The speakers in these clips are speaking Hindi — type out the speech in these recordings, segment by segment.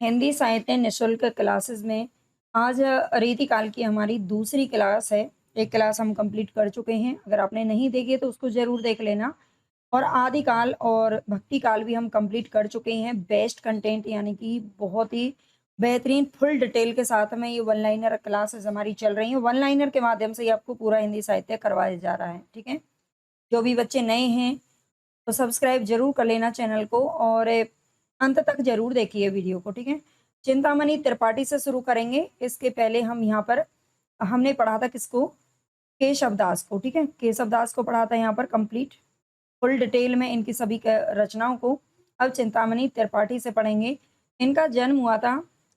हिंदी साहित्य निशुल्क क्लासेस में आज रीतिकाल की हमारी दूसरी क्लास है। एक क्लास हम कंप्लीट कर चुके हैं। अगर आपने नहीं देखी है तो उसको ज़रूर देख लेना। और आदिकाल और भक्ति काल भी हम कंप्लीट कर चुके हैं। बेस्ट कंटेंट यानी कि बहुत ही बेहतरीन फुल डिटेल के साथ में ये वन लाइनर क्लासेस हमारी चल रही हैं। वन लाइनर के माध्यम से ही आपको पूरा हिंदी साहित्य करवाया जा रहा है, ठीक है? जो भी बच्चे नए हैं तो सब्सक्राइब ज़रूर कर लेना चैनल को और अंत तक ज़रूर देखिए वीडियो को, ठीक है? चिंतामणि त्रिपाठी से शुरू करेंगे। इसके पहले हम यहाँ पर हमने पढ़ा था किसको? केशव दास को, ठीक है? केशव दास को पढ़ा था यहाँ पर कंप्लीट फुल डिटेल में इनकी सभी क रचनाओं को। अब चिंतामणि त्रिपाठी से पढ़ेंगे। इनका जन्म हुआ था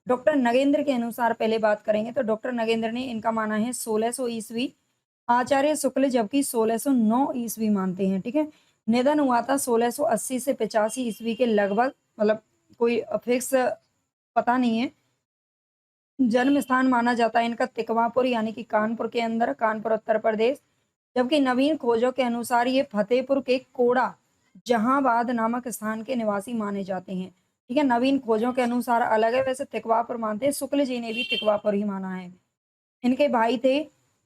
डॉक्टर नगेंद्र के अनुसार पहले बात करेंगे तो डॉक्टर नगेंद्र ने इनका माना है 1600 ईस्वी। आचार्य शुक्ल जबकि 1609 ईस्वी मानते हैं, ठीक है? निधन हुआ था 1680 से 85 ईस्वी के लगभग, मतलब कोई फिक्स पता नहीं है। जन्म स्थान माना जाता है इनका तिकवापुर यानी कि कानपुर के अंदर, कानपुर उत्तर प्रदेश। जबकि नवीन खोजों के अनुसार ये फतेहपुर के कोड़ा जहांबाद नामक स्थान के निवासी माने जाते हैं, ठीक है? नवीन खोजों के अनुसार अलग है, वैसे तिकवापुर मानते हैं। शुक्ल जी ने भी तिकवापुर ही माना है। इनके भाई थे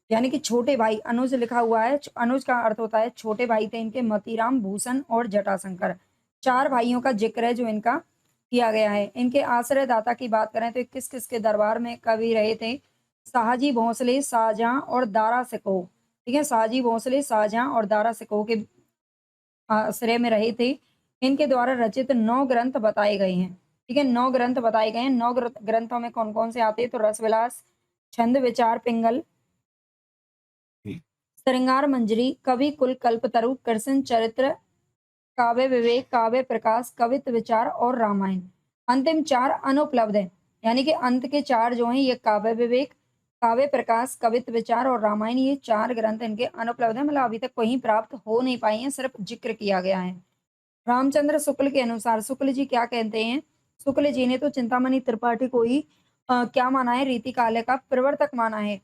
यानी कि छोटे भाई, अनुज लिखा हुआ है। अनुज का अर्थ होता है छोटे भाई थे इनके, मतीराम, भूषण और जटाशंकर। 4 भाइयों का जिक्र है जो इनका किया गया है। इनके आश्रयदाता की बात करें तो किस-किस के दरबार में कवि रहे थे? शाहजी भोंसले, शाहजहां और दारा सिकोह, ठीक है? शाहजी भोंसले, शाहजहां और दारा सिकोह के आश्रय में रहे थे। इनके द्वारा रचित 9 ग्रंथ बताए गए हैं, ठीक है? 9 ग्रंथ बताए गए हैं। 9 ग्रंथों में कौन-कौन से आते हैं? तो रसविलास, छंद विचार पिंगल, श्रृंगार मंजरी, कवि कुल कल्पतरु, कृष्ण चरित्र, काव्य विवेक, काव्य प्रकाश, कवित्व विचार और रामायण। अंतिम 4 अनुपलब्ध हैं, यानी कि अंत के 4 जो हैं ये काव्य विवेक, काव्य प्रकाश, कवित्व विचार और रामायण, ये 4 ग्रंथ इनके अनुपलब्ध हैं, मतलब अभी तक कहीं प्राप्त हो नहीं पाई हैं, सिर्फ जिक्र किया गया है। रामचंद्र शुक्ल के अनुसार शुक्ल जी क्या कहते हैं? शुक्ल जी ने तो चिंतामणि त्रिपाठी को ही क्या माना है? रीतिकाल का प्रवर्तक माना है।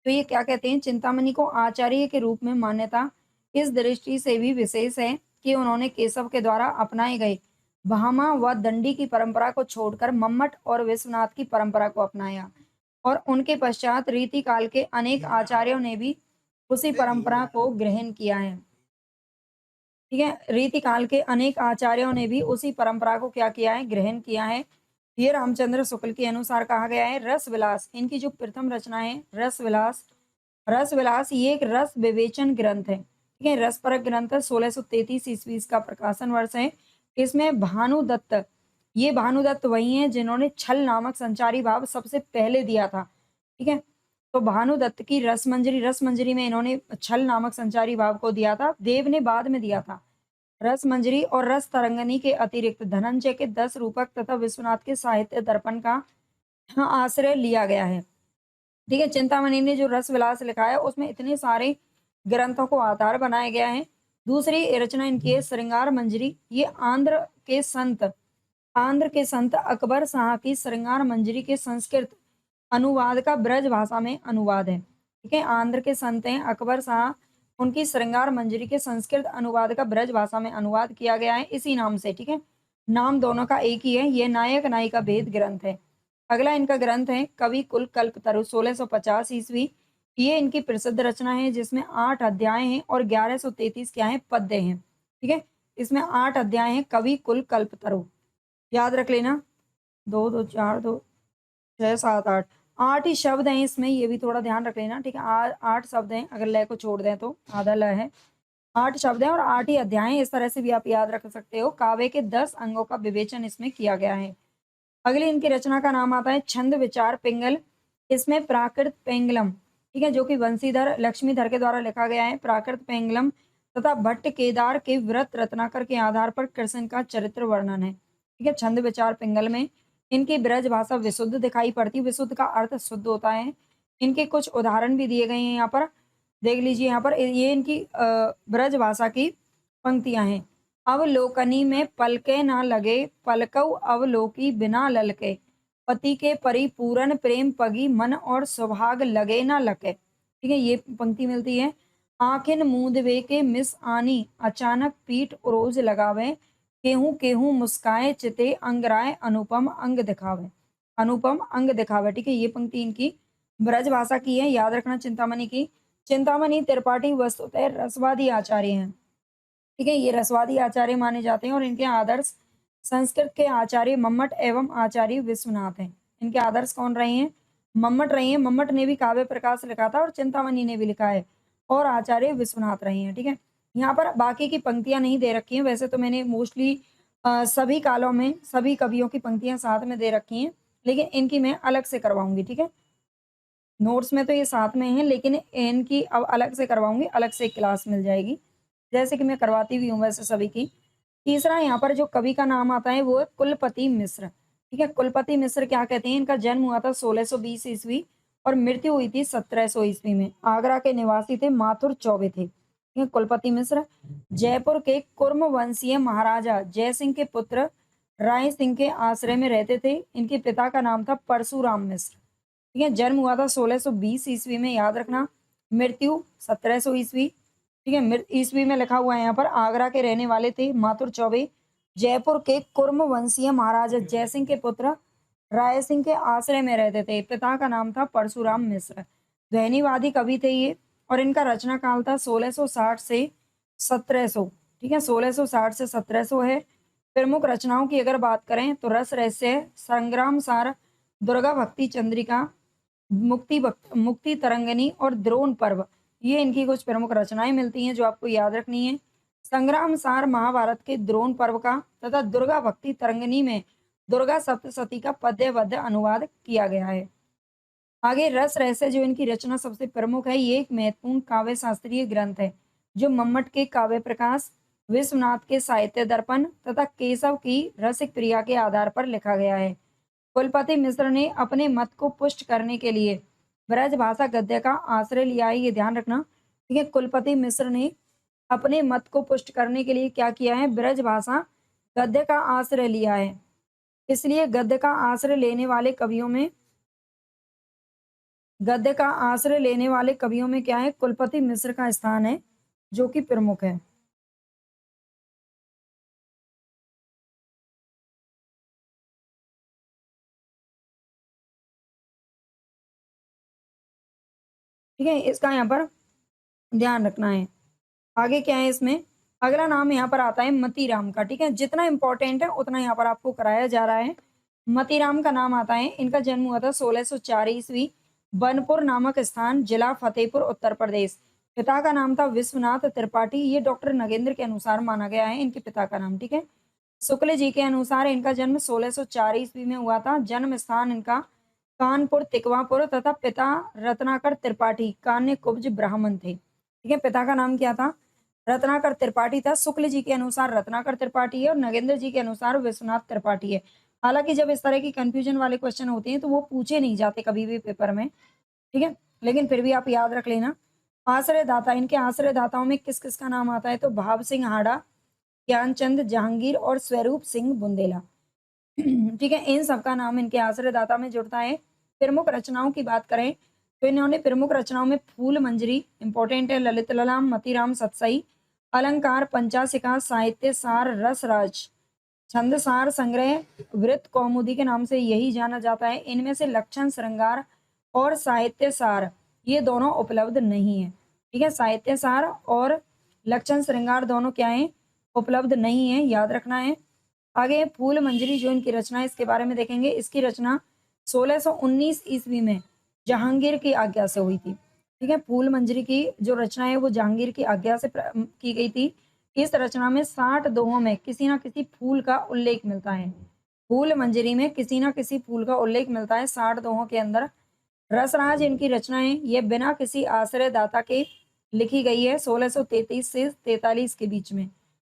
तो ये क्या कहते हैं? चिंतामणि को आचार्य के रूप में मान्यता इस दृष्टि से भी विशेष है कि उन्होंने केशव के द्वारा अपनाए गए भामा व दंडी की परंपरा को छोड़कर मम्मट और विश्वनाथ की परंपरा को अपनाया और उनके पश्चात रीतिकाल के अनेक आचार्यों ने भी उसी परंपरा को ग्रहण किया है, ठीक है? रीतिकाल के अनेक आचार्यों ने भी उसी परंपरा को क्या किया है? ग्रहण किया है। ये रामचंद्र शुक्ल के अनुसार कहा गया है। रस विलास इनकी जो प्रथम रचना है, रस विलास। रस विलास ये एक रस विवेचन ग्रंथ है, ठीक है? रसपरक ग्रंथ है। 1633 ईस्वी इसका प्रकाशन वर्ष है। इसमें भानुदत्त, ये भानुदत्त वही हैं जिन्होंने छल नामक संचारी भाव सबसे पहले दिया था, ठीक है? तो भानुदत्त की रसमंजरी, रसमंजरी में इन्होंने छल नामक संचारी भाव को दिया था। देव ने बाद में दिया था। रसमंजरी और रस तरंगिणी के अतिरिक्त धनंजय के 10 रूपक तथा विश्वनाथ के साहित्य दर्पण का यहाँ आश्रय लिया गया है, ठीक है? चिंतामणि ने जो रस विलास लिखा है उसमें इतने सारे ग्रंथों को आधार बनाया गया है। दूसरी रचना इनकी है श्रृंगार मंजरी। ये आंध्र के संत अकबर शाह की श्रृंगार मंजरी के संस्कृत अनुवाद का ब्रज भाषा में अनुवाद है, ठीक है? आंध्र के संत हैं अकबर शाह, उनकी श्रृंगार मंजरी के संस्कृत अनुवाद का ब्रज भाषा में अनुवाद किया गया है इसी नाम से, ठीक है? नाम दोनों का एक ही है। ये नायक नायिका भेद ग्रंथ है। अगला इनका ग्रंथ है कवि कुल कल्पतरु 1650 ईस्वी। ये इनकी प्रसिद्ध रचना है जिसमें 8 अध्याय हैं और 1133 क्या है? पद्य हैं, ठीक है? इसमें 8 अध्याय हैं कवि कुल कल्पतरु, याद रख लेना। 2 2 4 2 6 7 8 8 ही शब्द हैं इसमें, ये भी थोड़ा ध्यान रख लेना, ठीक है? 8 शब्द हैं, अगर लय को छोड़ दें तो आधा लय है। 8 शब्द हैं और 8 ही अध्याय हैं, इस तरह से भी आप याद रख सकते हो। काव्य के 10 अंगों का विवेचन इसमें किया गया है। अगली इनकी रचना का नाम आता है छंद विचार पिंगल। इसमें प्राकृत पेंगलम, ठीक है, जो कि वंशीधर लक्ष्मीधर के द्वारा लिखा गया है। प्राकृत पेंगलम तथा भट्ट केदार के व्रत रत्नाकर के आधार पर कृष्ण का चरित्र वर्णन है, ठीक है? छंद विचार पिंगल में इनकी ब्रज भाषा विशुद्ध दिखाई पड़ती है। विशुद्ध का अर्थ शुद्ध होता है। इनके कुछ उदाहरण भी दिए गए हैं यहाँ पर, देख लीजिए। यहाँ पर ये इनकी ब्रज भाषा की पंक्तियां हैं। अवलोकनी में पलके ना लगे, पलकऊ अवलोकी बिना ललके, पति के परिपूर्ण प्रेम पगी, मन और सुभाग लगे ना लके, ठीक है? ये पंक्ति मिलती है। आखिन मूंदवे के मिस आनी, अचानक पीठ उरोज लगावे, केहू केहू मुस्काए चिते, अंगराय अनुपम अंग दिखावे, अनुपम अंग दिखावे। ठीक है, ये पंक्ति इनकी ब्रज भाषा की है, याद रखना चिंतामणि की। चिंतामणि त्रिपाठी वस्तुतः रसवादी आचार्य हैं। ठीक है, ये रसवादी आचार्य माने जाते हैं और इनके आदर्श संस्कृत के आचार्य मम्मट एवं आचार्य विश्वनाथ हैं। इनके आदर्श कौन रहे हैं? मम्मट रहे हैं। मम्मट ने भी काव्य प्रकाश लिखा था और चिंतामणि ने भी लिखा है, और आचार्य विश्वनाथ रहे हैं। ठीक है, यहाँ पर बाकी की पंक्तियां नहीं दे रखी हैं, वैसे तो मैंने मोस्टली सभी कालों में सभी कवियों की पंक्तियां साथ में दे रखी हैं, लेकिन इनकी मैं अलग से करवाऊंगी। ठीक है, नोट्स में तो ये साथ में है, लेकिन इनकी अब अलग से करवाऊंगी, अलग से एक क्लास मिल जाएगी, जैसे कि मैं करवाती भी हूँ वैसे सभी की। तीसरा यहाँ पर जो कवि का नाम आता है वो है कुलपति मिश्र। ठीक है, कुलपति मिश्र क्या कहते हैं? इनका जन्म हुआ था 1620 ईस्वी और मृत्यु हुई थी 1700 ईस्वी में। आगरा के निवासी थे, माथुर चौबे थे। ठीक है, कुलपति मिश्र जयपुर के कुर्म वंशीय महाराजा जय सिंह के पुत्र राय सिंह के आश्रय में रहते थे। इनके पिता का नाम था परशुराम मिश्र। ठीक है, जन्म हुआ था 1620 ईस्वी में, याद रखना। मृत्यु 1700 ईस्वी। ठीक है, ईस्वी में लिखा हुआ है यहाँ पर। आगरा के रहने वाले थे माथुर चौबे, जयपुर के कुर्म वंशीय महाराजा जय सिंह के पुत्र राय सिंह के आश्रय में रहते थे। पिता का नाम था परशुराम मिश्र। ध्वनिवादी कवि थे ये, और इनका रचना काल था 1660 से 1700। ठीक है, 1660 से 1700 है। प्रमुख रचनाओं की अगर बात करें तो रस रहस्य, संग्राम सार, दुर्गा भक्ति चंद्रिका, मुक्ति तरंगिनी और द्रोण पर्व, ये इनकी कुछ प्रमुख रचनाएं मिलती हैं जो आपको याद रखनी है। संग्राम सार महाभारत के द्रोण पर्व का तथा दुर्गा भक्ति तरंगिनी में दुर्गा सप्तशती का पद्यबद्ध अनुवाद किया गया है। आगे रस रहस्य जो इनकी रचना सबसे प्रमुख है, ये एक महत्वपूर्ण काव्य शास्त्रीय ग्रंथ है जो मम्मट के काव्य प्रकाश, विश्वनाथ के साहित्य दर्पण तथा केशव की रसिक प्रिया के आधार पर लिखा गया है। कुलपति मिश्र ने अपने मत को पुष्ट करने के लिए ब्रज भाषा गद्य का आश्रय लिया है, ये ध्यान रखना। ठीक है, कुलपति मिश्र ने अपने मत को पुष्ट करने के लिए क्या किया है? ब्रज भाषा गद्य का आश्रय लिया है। इसलिए गद्य का आश्रय लेने वाले कवियों में क्या है? कुलपति मिश्र का स्थान है, जो कि प्रमुख है। ठीक है, इसका यहाँ पर ध्यान रखना है। आगे क्या है इसमें? अगला नाम यहाँ पर आता है मतीराम का। ठीक है, जितना इंपॉर्टेंट है उतना यहाँ पर आपको कराया जा रहा है। मतीराम का नाम आता है। इनका जन्म हुआ था 1604 ईस्वी, बनपुर नामक स्थान, जिला फतेहपुर, उत्तर प्रदेश। पिता का नाम था विश्वनाथ त्रिपाठी। ये डॉक्टर नगेंद्र के अनुसार माना गया है इनके पिता का नाम। ठीक है, शुक्ल जी के अनुसार इनका जन्म 1604 ईस्वी में हुआ था। जन्म स्थान इनका कानपुर तिकवापुर तथा पिता रत्नाकर त्रिपाठी कान्य कुब्ज ब्राह्मण थे। ठीक है, पिता का नाम क्या था? रत्नाकर त्रिपाठी था। शुक्ल जी के अनुसार रत्नाकर त्रिपाठी है और नगेंद्र जी के अनुसार विश्वनाथ त्रिपाठी है। हालांकि जब इस तरह की कंफ्यूजन वाले क्वेश्चन होते हैं तो वो पूछे नहीं जाते कभी भी पेपर में। ठीक है, लेकिन फिर भी आप याद रख लेना। आश्रयदाता, इनके आश्रयदाताओं में किस किस का नाम आता है? तो भाव सिंह हाड़ा, ज्ञानचंद जहांगीर और स्वरूप सिंह बुंदेला। ठीक है, इन सबका नाम इनके आश्रयदाता में जुड़ता है। प्रमुख रचनाओं की बात करें तो इन्होंने प्रमुख रचनाओं में फूल मंजरी इंपॉर्टेंट है, ललित ललाम, मतीराम सतसई, अलंकार, पंचासिका, साहित्य सार, रसराज, छंदसार संग्रह, वृत्त कौमुदी के नाम से यही जाना जाता है। इनमें से लक्षण श्रृंगार और साहित्य सार ये दोनों उपलब्ध नहीं है। ठीक है, साहित्य सार और लक्षण श्रृंगार दोनों क्या है? उपलब्ध नहीं है, याद रखना है। आगे फूल मंजरी जो इनकी रचना है इसके बारे में देखेंगे। इसकी रचना 1619 ईस्वी में जहांगीर की आज्ञा से हुई थी। ठीक है, फूल मंजरी की जो रचना है वो जहांगीर की आज्ञा से की गई थी। इस रचना में 60 दोहों में किसी ना किसी फूल का उल्लेख मिलता है। फूल मंजरी में किसी ना किसी फूल का उल्लेख मिलता है 60 दोहों के अंदर। रसराज इनकी रचना है, ये बिना किसी आश्रयदाता के लिखी गई है 1633 से 43 के बीच में।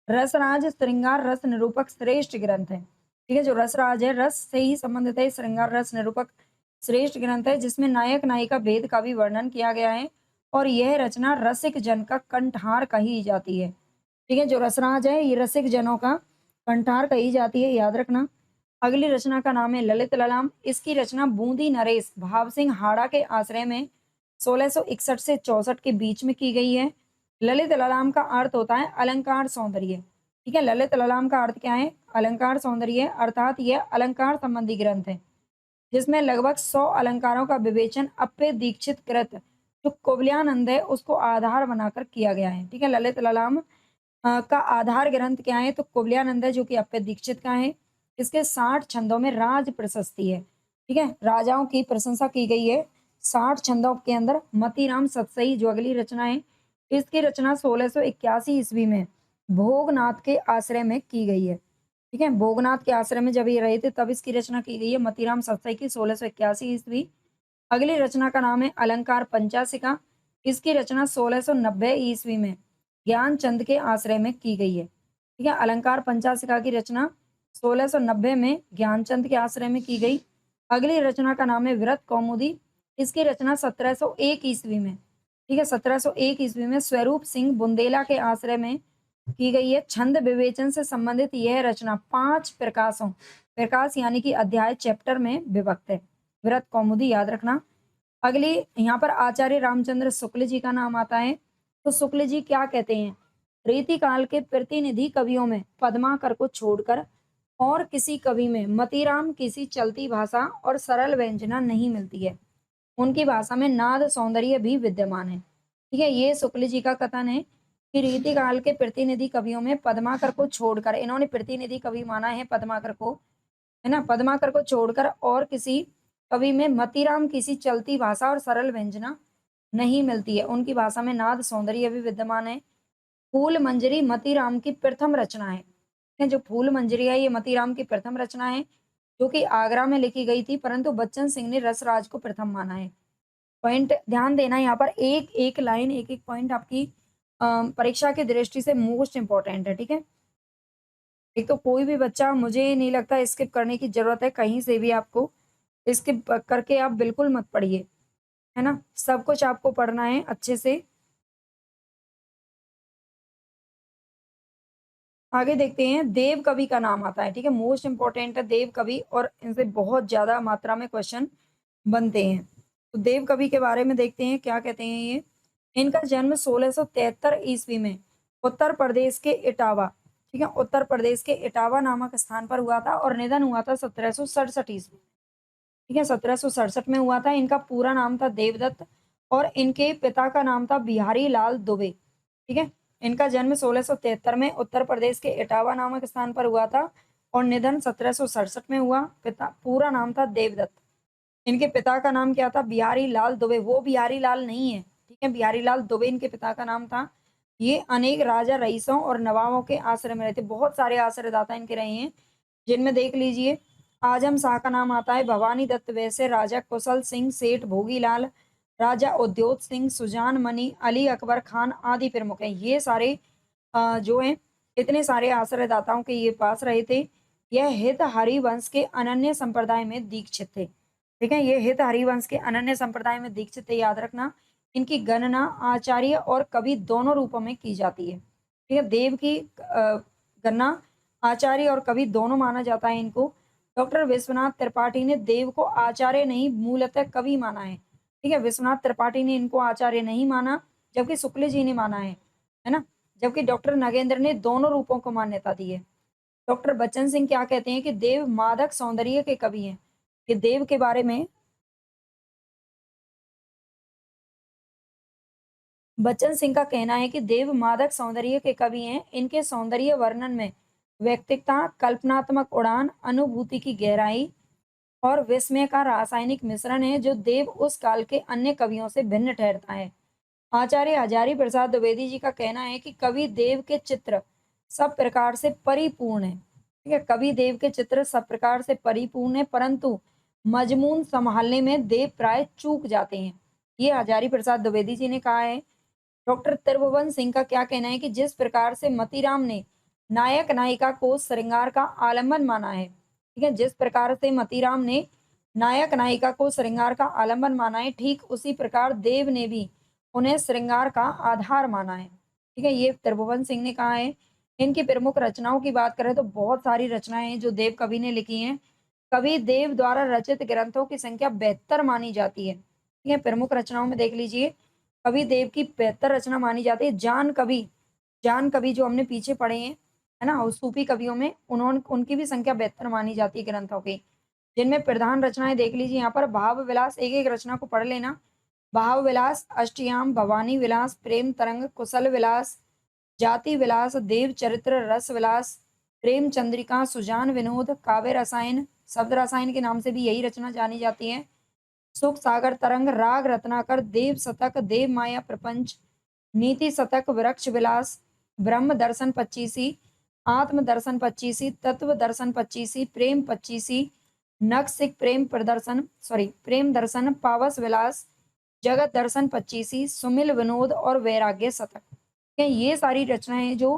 रसराज श्रृंगार रस निरूपक श्रेष्ठ ग्रंथ है। ठीक है, जो रसराज है रस से ही संबंधित है। श्रृंगार रस निरूपक श्रेष्ठ ग्रंथ है जिसमें नायक नायिका भेद का भी वर्णन किया गया है और यह रचना रसिक जन का कंठहार कही जाती है। ठीक है, जो रसराज है ये रसिक जनों का कंठहार कही जाती है, याद रखना। अगली रचना का नाम है ललित ललाम। इसकी रचना बूंदी नरेश भाव सिंह हाड़ा के आश्रय में 1661 से 64 के बीच में की गई है। ललित ललाम का अर्थ होता है अलंकार सौंदर्य। ठीक है, ललित ललाम का अर्थ क्या है? अलंकार सौंदर्य, अर्थात यह अलंकार संबंधी ग्रंथ है जिसमें लगभग 100 अलंकारों का विवेचन अप्पे दीक्षित कृत जो कुवलयानंद है उसको आधार बनाकर किया गया है। ठीक है, ललित ललाम का आधार ग्रंथ क्या है? तो कुवलयानंद है, जो कि अप्पे दीक्षित का है। इसके 60 छंदों में राज प्रशस्ति है। ठीक है, राजाओं की प्रशंसा की गई है 60 छंदों के अंदर। मतीराम सतसई जो अगली रचना है, इसकी रचना 1681 ईस्वी में भोगनाथ के आश्रय में की गई है। ठीक है, भोगनाथ के आश्रय में जब ये रहे थे तब इसकी रचना की गई है मतीराम सतसई की 1681 ईस्वी। अगली रचना का नाम है अलंकार पंचासिका। इसकी रचना 1690 ईस्वी में ज्ञानचंद के आश्रय में की गई है। ठीक है, अलंकार पंचासिका की रचना 1690 में ज्ञानचंद के आश्रय में की गई। अगली रचना का नाम है विरत कौमुदी। इसकी रचना 1701 ईस्वी में, ठीक है, 1701 ईस्वी में स्वरूप सिंह बुंदेला के आश्रय में की गई है। छंद विवेचन से संबंधित यह रचना 5 प्रकाशों, प्रकाश यानी कि अध्याय, चैप्टर में विभक्त है। विरत कौमुदी याद रखना। अगली यहाँ पर आचार्य रामचंद्र शुक्ल जी का नाम आता है। तो शुक्ल जी क्या कहते हैं? रीतिकाल के प्रतिनिधि कवियों में पद्माकर को छोड़कर और किसी कवि में मतीराम किसी चलती भाषा और सरल व्यंजना नहीं मिलती है। उनकी भाषा में नाद सौंदर्य भी विद्यमान है। ठीक है, ये शुक्ल जी का कथन है कि रीतिकाल के प्रतिनिधि कवियों में पद्माकर को छोड़कर, इन्होंने प्रतिनिधि कवि माना है पद्माकर को, है ना, पद्माकर को छोड़कर और किसी कवि में मतीराम किसी चलती भाषा और सरल व्यंजना नहीं मिलती है। उनकी भाषा में नाद सौंदर्य भी विद्यमान है। फूल मंजरी मतीराम की प्रथम रचना है। जो फूल मंजरी है ये मतीराम की प्रथम रचना है, जो कि आगरा में लिखी गई थी, परंतु बच्चन सिंह ने रसराज को प्रथम माना है। पॉइंट ध्यान देना, यहाँ पर एक एक लाइन, एक एक पॉइंट आपकी परीक्षा की दृष्टि से मोस्ट इंपॉर्टेंट है। ठीक है, एक तो कोई भी बच्चा, मुझे नहीं लगता स्किप करने की जरूरत है कहीं से भी, आपको स्किप करके आप बिल्कुल मत पढ़िए, है ना, सब कुछ आपको पढ़ना है अच्छे से। आगे देखते हैं, देव कवि का नाम आता है। ठीक है, मोस्ट इंपॉर्टेंट है देव कवि, और इनसे बहुत ज्यादा मात्रा में क्वेश्चन बनते हैं। तो देव कवि के बारे में देखते हैं क्या कहते हैं ये। इनका जन्म 1673 ईस्वी में उत्तर प्रदेश के इटावा, ठीक है, उत्तर प्रदेश के इटावा नामक स्थान पर हुआ था, और निधन हुआ था 1767 ईस्वी। ठीक है, 1767 में हुआ था। इनका पूरा नाम था देवदत्त, और इनके पिता का नाम था बिहारी लाल दुबे। ठीक है, इनका जन्म 1673 में उत्तर प्रदेश के इटावा नामक स्थान पर हुआ था, और निधन 1767 में हुआ। पिता पूरा नाम था देवदत्त। इनके पिता का नाम क्या था? बिहारी लाल दुबे। वो बिहारी लाल नहीं है, ठीक है, बिहारी लाल दुबे इनके पिता का नाम था। ये अनेक राजा, रईसों और नवाबों के आश्रय में रहते। बहुत सारे आश्रयदाता इनके रहे हैं, जिनमें देख लीजिए, आजम शाह का नाम आता है, भवानी दत्त वैसे, राजा कुशल सिंह, सेठ भोगीलाल, राजा उद्योग सिंह, सुजान मणि, अली अकबर खान आदि प्रमुख हैं। ये सारे जो हैं, इतने सारे आश्रयदाताओं के ये पास रहे थे। यह हित हरिवंश के अनन्य संप्रदाय में दीक्षित थे। ठीक है, ये हित हरिवंश के अनन्य संप्रदाय में दीक्षित थे, याद रखना। इनकी गणना आचार्य और कवि दोनों रूपों में की जाती है। ठीक है, देव की गणना आचार्य और कवि दोनों माना जाता है इनको। डॉक्टर विश्वनाथ त्रिपाठी ने देव को आचार्य नहीं, मूलतः कवि माना है। ठीक है, विश्वनाथ त्रिपाठी ने इनको आचार्य नहीं माना, जबकि शुक्ल जी ने माना है ना। जबकि डॉक्टर नगेंद्र ने दोनों रूपों को मान्यता दी है। डॉक्टर बच्चन सिंह क्या कहते हैं कि देव मादक सौंदर्य के कवि हैं। ये देव के बारे में बच्चन सिंह का कहना है कि देव मादक सौंदर्य के कवि हैं। इनके सौंदर्य वर्णन में व्यक्तिकता, कल्पनात्मक उड़ान, अनुभूति की गहराई और विस्मय का रासायनिक मिश्रण है, जो देव उस काल के अन्य कवियों से भिन्न ठहरता है। आचार्य हजारी प्रसाद द्विवेदी जी का कहना है कि कवि देव के चित्र सब प्रकार से परिपूर्ण है। ठीक है, कवि देव के चित्र सब प्रकार से परिपूर्ण है, परंतु मजमून संभालने में देव प्राय चूक जाते हैं। ये हजारी प्रसाद द्विवेदी जी ने कहा है। डॉक्टर त्रिभुवन सिंह का क्या कहना है कि जिस प्रकार से मतीराम ने नायक नायिका को श्रृंगार का आलम्बन माना है, ठीक है, जिस प्रकार से मतीराम ने नायक नायिका को श्रृंगार का आलम्बन माना है, ठीक उसी प्रकार देव ने भी उन्हें श्रृंगार का आधार माना है। ठीक है, ये त्रिभुवन सिंह ने कहा है। इनकी प्रमुख रचनाओं की बात करें तो बहुत सारी रचनाएं हैं जो देव कवि ने लिखी हैं। कवि देव द्वारा रचित ग्रंथों की संख्या 72 मानी जाती है। ठीक है, प्रमुख रचनाओं में देख लीजिए, कवि देव की 72 रचना मानी जाती है। जान कवि जो हमने पीछे पढ़े हैं, है ना, और सूफी कवियों में उन्होंने, उनकी भी संख्या 72 मानी जाती है ग्रंथों की। जिनमें प्रधान रचनाएं देख लीजिए यहाँ पर। भाव विलास, एक एक रचना को पढ़ लेना। भाव विलास, अष्टयाम, भवानी विलास, प्रेम तरंग, कुशल विलास, जाति विलास, देव चरित्र, रस विलास, प्रेम चंद्रिका, सुजान विनोद, काव्य रसायन, शब्द रसायन के नाम से भी यही रचना जानी जाती है। सुख सागर तरंग, राग रत्नाकर, देव शतक, देव माया प्रपंच, नीति शतक, वृक्ष विलास, ब्रह्म दर्शन पच्चीसी, आत्म दर्शन पच्चीसी, तत्व दर्शन पच्चीसी, प्रेम पच्चीसी, नक्सिक प्रेम प्रदर्शन प्रेम दर्शन, पावस विलास, जगत दर्शन पच्चीसी, सुमिल विनोद और वैराग्य शतक। ये सारी रचनाएं जो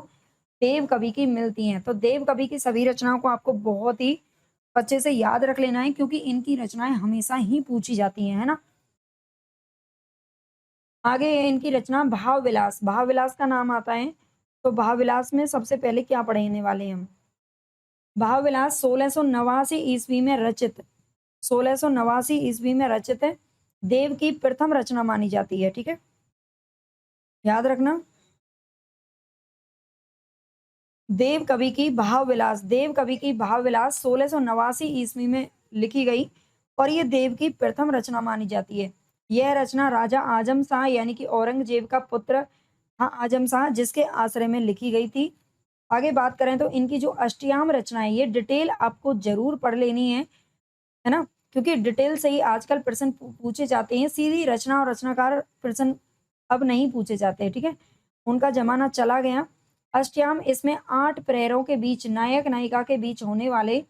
देव कवि की मिलती हैं। तो देव कवि की सभी रचनाओं को आपको बहुत ही अच्छे से याद रख लेना है, क्योंकि इनकी रचनाएं हमेशा ही पूछी जाती हैं, है ना। आगे है इनकी रचना भाव विलास। भाव विलास का नाम आता है, तो भाव विलास में सबसे पहले क्या पढ़ने वाले हैं हम। भाव विलास 1689 ईस्वी में रचित, 1689 ईस्वी में रचित है। देव की प्रथम रचना मानी जाती है, ठीक है, याद रखना। देव कवि की भाव विलास, देव कवि की भाव विलास 1689 ईस्वी में लिखी गई और ये देव की प्रथम रचना मानी जाती है। यह रचना राजा आजम शाह यानी कि औरंगजेब का पुत्र था आजम शाह, जिसके आश्रय में लिखी गई थी। आगे बात करें तो इनकी जो अष्टयाम रचना है, ये डिटेल आपको जरूर पढ़ लेनी है ना, क्योंकि डिटेल से ही आजकल प्रश्न पूछे जाते हैं। सीधी रचना और रचनाकार प्रश्न अब नहीं पूछे जाते, ठीक है, उनका जमाना चला गया। अष्टयाम, इसमें 8 प्रहरों के बीच, नायक नायिका के बीच होने वाले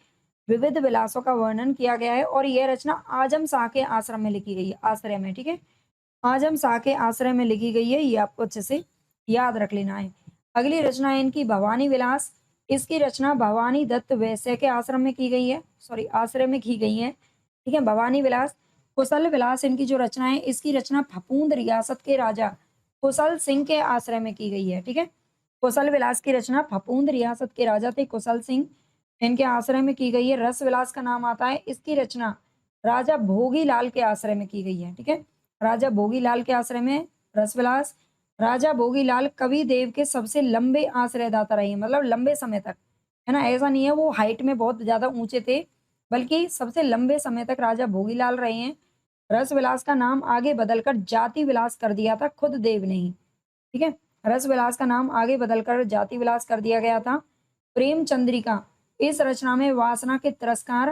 विविध विलासों का वर्णन किया गया है और यह रचना आजम शाह के आश्रम में लिखी गई है, आश्रय में, ठीक है, आजम शाह के आश्रय में लिखी गई है। ये आपको अच्छे से याद रख लेना है। अगली रचना है इनकी भवानी विलास। इसकी रचना भवानी दत्त वैश्य के आश्रम में की गई है, आश्रय में की गई है, ठीक है, भवानी विलास। कुशल विलास, इनकी जो रचना है, इसकी रचना फफूंद रियासत के राजा कुशल सिंह के आश्रय में की गई है, ठीक है। कुशल विलास की रचना फफूंद रियासत के राजा थे कुशल सिंह, इनके आश्रय में की गई है। रस विलास का नाम आता है, इसकी रचना राजा भोगीलाल के आश्रय में की गई है, ठीक है, राजा भोगीलाल के आश्रय में रस विलास। राजा भोगीलाल कवि देव के सबसे लंबे आश्रयदाता रहे हैं, मतलब लंबे समय तक, है ना, ऐसा नहीं है वो हाइट में बहुत ज्यादा ऊंचे थे, बल्कि सबसे लंबे समय तक राजा भोगीलाल रहे हैं। रस विलास का नाम आगे बदलकर जाति विलास कर दिया था खुद देव ने ही, ठीक है, रस विलास का नाम आगे बदलकर जाति विलास कर दिया गया था। प्रेम चंद्रिका, इस रचना में वासना के तिरस्कार,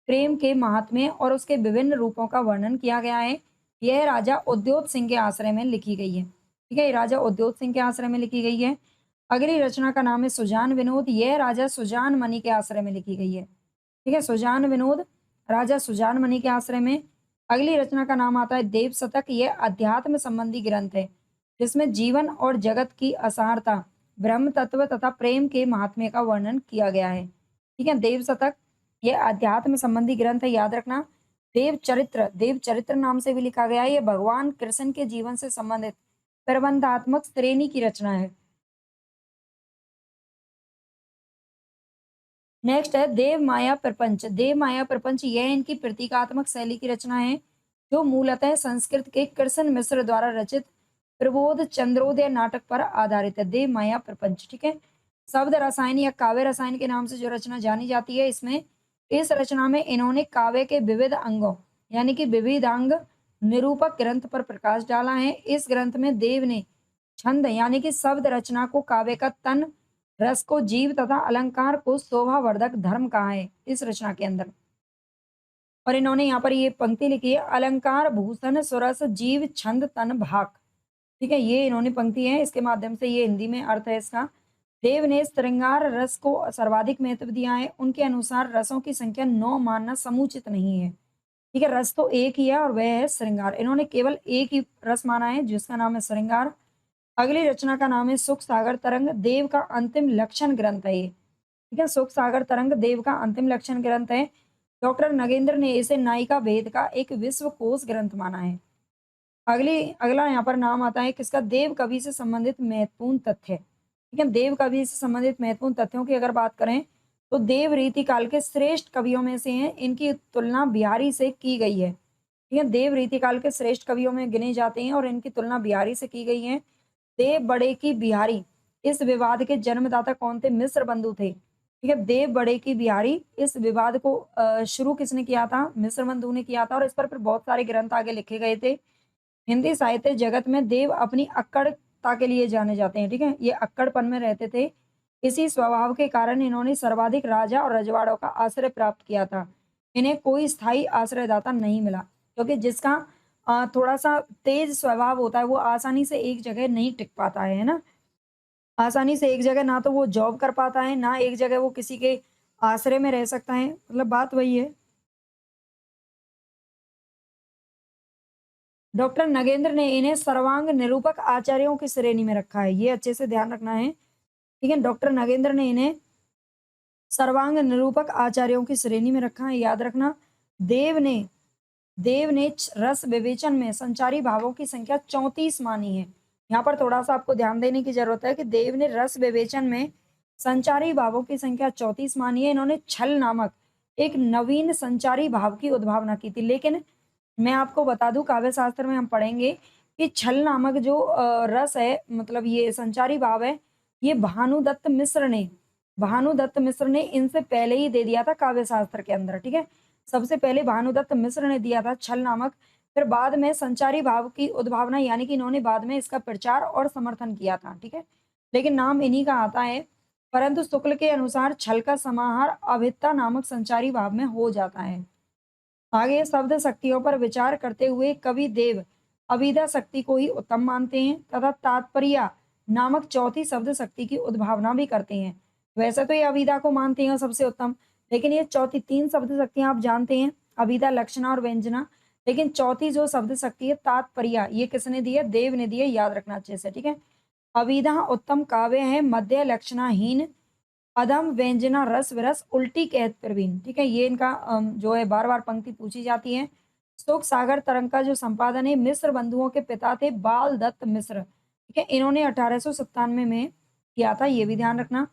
प्रेम के महात्म्य और उसके विभिन्न रूपों का वर्णन किया गया है। यह राजा उद्योग सिंह के आश्रय में लिखी गई है, ठीक है, राजा उद्योग सिंह के आश्रय में लिखी गई है। अगली रचना का नाम है सुजान विनोद। यह राजा सुजान मणि के आश्रय में लिखी गई है, ठीक है, सुजान विनोद राजा सुजान मणि के आश्रय में। अगली रचना का नाम आता है देव शतक। यह अध्यात्म संबंधी ग्रंथ है, जिसमें जीवन और जगत की असारता, ब्रह्म तत्व तथा प्रेम के महात्म्य का वर्णन किया गया है, ठीक है, देव शतक। यह अध्यात्म संबंधी ग्रंथ है, याद रखना। देव चरित्र नाम से भी लिखा गया है। यह भगवान कृष्ण के जीवन से संबंधित प्रबंधात्मक श्रेणी की रचना है। नेक्स्ट है देव माया प्रपंच। देव माया प्रपंच, यह इनकी प्रतीकात्मक शैली की रचना है, जो मूलतः संस्कृत के कृष्ण मिश्र द्वारा रचित प्रबोध चंद्रोदय नाटक पर आधारित है। देव माया प्रपंच, ठीक है, शब्द रसायन या काव्य रसायन के नाम से जो रचना जानी जाती है, इसमें इस रचना में इन्होंने काव्य के विविध अंगों यानी कि विविधांग निरूपक ग्रंथ पर प्रकाश डाला है। इस ग्रंथ में देव ने छंद यानी कि शब्द रचना को काव्य का तन, रस को जीव तथा अलंकार को शोभावर्धक धर्म कहा है इस रचना के अंदर। और इन्होंने यहाँ पर ये पंक्ति लिखी है, अलंकार भूषण सुरस जीव छंद तन भाक, ठीक है, ये इन्होंने पंक्ति है, इसके माध्यम से ये हिंदी में अर्थ है इसका। देव ने श्रृंगार रस को सर्वाधिक महत्व दिया है। उनके अनुसार रसों की संख्या 9 मानना समुचित नहीं है, ठीक है, रस तो एक ही है और वह है श्रृंगार। इन्होंने केवल एक ही रस माना है जिसका नाम है श्रृंगार। अगली रचना का नाम है सुख सागर तरंग। देव का अंतिम लक्षण ग्रंथ है ये, ठीक है, सुख सागर तरंग देव का अंतिम लक्षण ग्रंथ है। डॉक्टर नगेंद्र ने इसे नायिका भेद का एक विश्वकोश ग्रंथ माना है। अगला यहाँ पर नाम आता है किसका, देव कवि से संबंधित महत्वपूर्ण तथ्य, ठीक है, देव कवि से संबंधित महत्वपूर्ण तथ्यों की अगर बात करें तो देव रीति काल के श्रेष्ठ कवियों में से हैं। इनकी तुलना बिहारी से की गई है, ठीक है, देव रीति काल के श्रेष्ठ कवियों में गिने जाते हैं और इनकी तुलना बिहारी से की गई है। देव बड़े की बिहारी, इस विवाद के जन्मदाता कौन थे, मिश्र बंधु थे, ठीक है, देव बड़े की बिहारी, इस विवाद को शुरू किसने किया था? मिश्रबंधु ने किया था और इस पर फिर बहुत सारे ग्रंथ आगे लिखे गए थे। हिंदी साहित्य जगत में देव अपनी अक्कड़ता के लिए जाने जाते हैं, ठीक है? ये अक्कड़पन में रहते थे। इसी स्वभाव के कारण इन्होंने सर्वाधिक राजा और रजवाड़ों का आश्रय प्राप्त किया था। इन्हें कोई स्थायी आश्रयदाता नहीं मिला, क्योंकि जिसका थोड़ा-सा तेज स्वभाव होता है, वो आसानी से एक जगह नहीं टिक पाता है ना? आसानी से एक जगह ना तो वो जॉब कर पाता है, ना एक जगह वो किसी के आश्रय में रह सकता है, मतलब बात वही है। डॉक्टर नगेंद्र ने इन्हें सर्वांग निरूपक आचार्यों की श्रेणी में रखा है, ये अच्छे से ध्यान रखना है, ठीक है? डॉक्टर नगेंद्र ने इन्हें सर्वांग निरूपक आचार्यों की श्रेणी में रखा है, याद रखना। देव ने देव ने रस विवेचन में संचारी भावों की संख्या 34 मानी है। यहाँ पर थोड़ा-सा आपको ध्यान देने की ज़रूरत है कि देव ने रस विवेचन में संचारी भावों की संख्या 34 मानी है। इन्होंने छल नामक एक नवीन संचारी भाव की उद्भावना की थी। लेकिन मैं आपको बता दूँ, काव्य शास्त्र में हम पढ़ेंगे कि छल नामक जो रस है, मतलब ये संचारी भाव है, ये भानुदत्त मिश्र ने इनसे पहले ही दे दिया था काव्य शास्त्र के अंदर, ठीक है? सबसे पहले भानुदत्त मिश्र ने दिया था छल नामक, फिर बाद में संचारी भाव की उद्भावना, यानी कि इन्होंने बाद में इसका प्रचार और समर्थन किया था, ठीक है? लेकिन नाम इन्हीं का आता है, परंतु शुक्ल के अनुसार छल का समाहार अभित्ता नामक संचारी भाव में हो जाता है। आगे शब्द शक्तियों पर विचार करते हुए कवि देव अभिधा शक्ति को ही उत्तम मानते हैं तथा तात्पर्य नामक चौथी शब्द शक्ति की उद्भावना भी करते हैं। वैसे तो ये अभिधा को मानते हैं सबसे उत्तम, लेकिन ये चौथी तीन शब्द शक्तियां आप जानते हैं, अभिधा, लक्षणा और व्यंजना। लेकिन चौथी जो शब्द शक्ति है तात्पर्य, ये किसने दी है? देव ने दी है, याद रखना अच्छे से, ठीक है? अभिधा उत्तम काव्य है, मध्य लक्षणाहीन, अधम व्यंजना रस विरस उल्टी कहत प्रवीण, ठीक है? ये इनका जो है बार-बार पंक्ति पूछी जाती है। शोक सागर तरंग का जो संपादन है मिश्र बंधुओं के पिता थे बाल दत्त मिश्र, ठीक है? इन्होंने 1897 में किया था, ये भी ध्यान रखना।